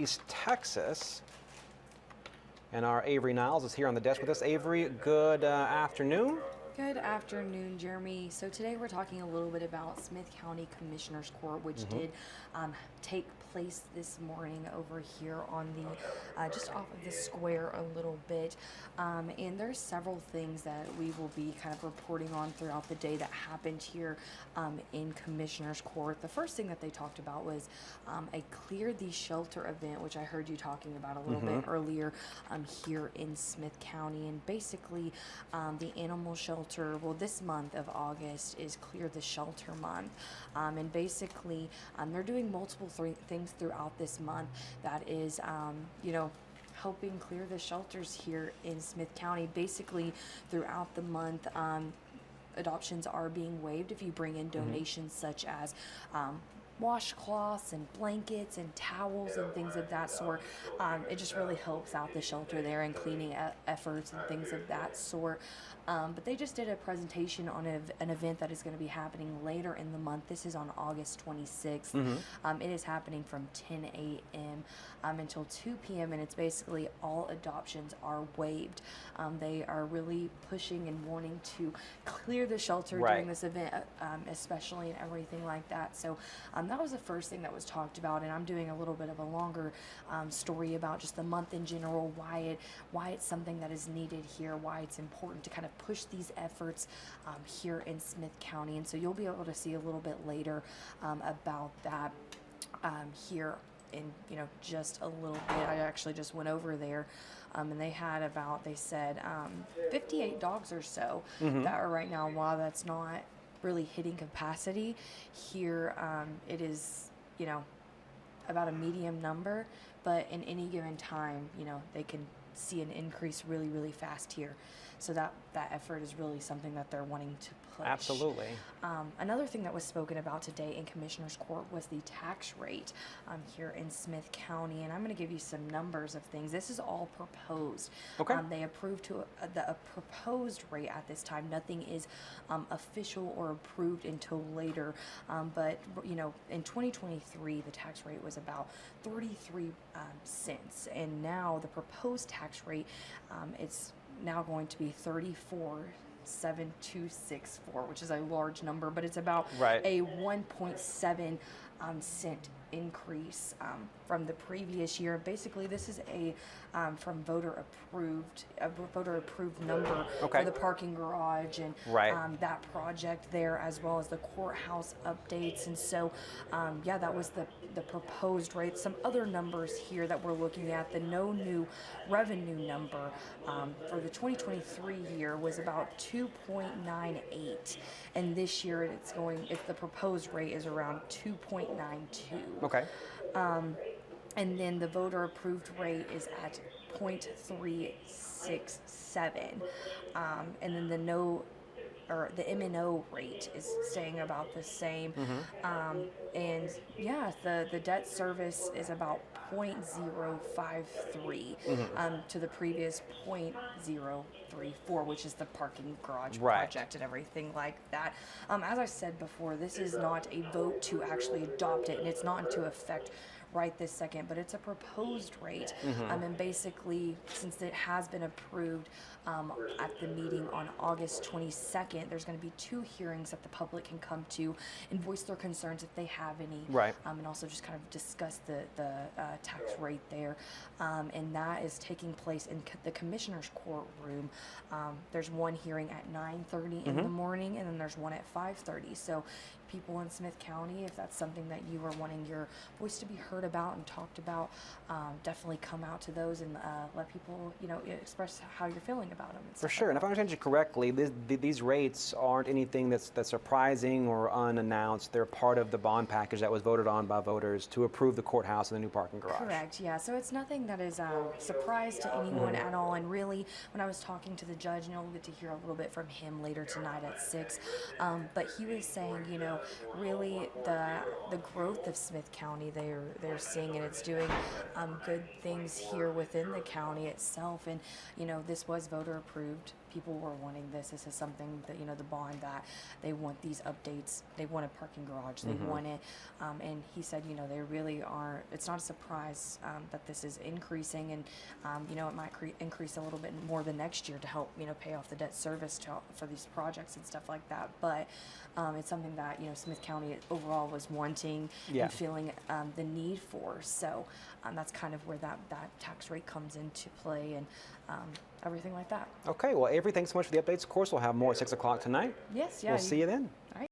East Texas. And our Avery Niles is here on the desk with us. Avery, good afternoon. Good afternoon, Jeremy. So today we're talking a little bit about Smith County Commissioners Court, which did take place this morning over here on the just off of the square a little bit. And there's several things that we will be kind of reporting on throughout the day that happened here in Commissioners Court. The first thing that they talked about was a Clear the Shelter event, which I heard you talking about a little bit earlier here in Smith County. And basically the animal shelter, well, this month of August is Clear the Shelter month. And basically they're doing multiple things throughout this month that is, helping clear the shelters here in Smith County. Basically, throughout the month, adoptions are being waived if you bring in donations such as washcloths and blankets and towels and things of that sort. It just really helps out the shelter there and cleaning efforts and things of that sort. But they just did a presentation on an event that is going to be happening later in the month. This is on August 26th. It is happening from 10 a.m. Until 2 p.m. and it's basically all adoptions are waived. They are really pushing and wanting to clear the shelter during this event, especially and everything like that. So that was the first thing that was talked about, and I'm doing a little bit of a longer story about just the month in general, why it's something that is needed here, why it's important to kind of push these efforts here in Smith County. And so you'll be able to see a little bit later about that here in just a little bit. I actually just went over there and they had about, they said 58 dogs or so that are right now. While that's not really hitting capacity here, it is about a medium number, but in any given time they can see an increase really fast here. So that effort is really something that they're wanting to push. Absolutely. Another thing that was spoken about today in Commissioners Court was the tax rate here in Smith County, and I'm going to give you some numbers of things. This is all proposed. Okay. They approved to a proposed rate at this time. Nothing is official or approved until later. But in 2023, the tax rate was about 33 cents, and now the proposed tax rate, it's now going to be 34.7264, which is a large number, but it's about a 1.7 cent increase from the previous year. Basically, this is a from voter approved number for the parking garage and that project there, as well as the courthouse updates. And so that was the proposed rate. Some other numbers here that we're looking at: the no new revenue number for the 2023 year was about 2.98, and this year the proposed rate is around 2.92. Okay. And then the voter approved rate is at 0.367. And then the MNO rate is staying about the same. And the debt service is about 0.053 to the previous 0.034, which is the parking garage project and everything like that. As I said before, this is not a vote to actually adopt it, and it's not into effect right this second, but it's a proposed rate. And basically, since it has been approved at the meeting on August 22nd, there's going to be 2 hearings that the public can come to and voice their concerns if they have any, and also just kind of discuss the tax rate there. And that is taking place in the Commissioner's Courtroom. There's one hearing at 9:30 in the morning, and then there's one at 5:30. So people in Smith County, if that's something that you are wanting your voice to be heard about and talked about, definitely come out to those and let people express how you're feeling about them. For sure. And if I understand you correctly, these rates aren't anything that's surprising or unannounced. They're part of the bond package that was voted on by voters to approve the courthouse and the new parking garage. Correct. Yeah. So it's nothing that is a surprise to anyone at all. And really, when I was talking to the judge, and you'll get to hear a little bit from him later tonight at 6, but he was saying, really the growth of Smith County they're seeing, and it's doing good things here within the county itself. And this was voter approved people were wanting this. This is something that, you know, the bond that they want these updates. They want a parking garage. They want it. And he said, you know, they really are, it's not a surprise that this is increasing, and, you know, it might increase a little bit more the next year to help, you know, pay off the debt service for these projects and stuff like that. But it's something that, you know, Smith County overall was wanting and feeling the need for. So that's kind of where that tax rate comes into play, and everything like that. Okay, well, Avery, thanks so much for the updates. Of course, we'll have more at 6 o'clock tonight. Yes, yeah. We'll see you then. All right.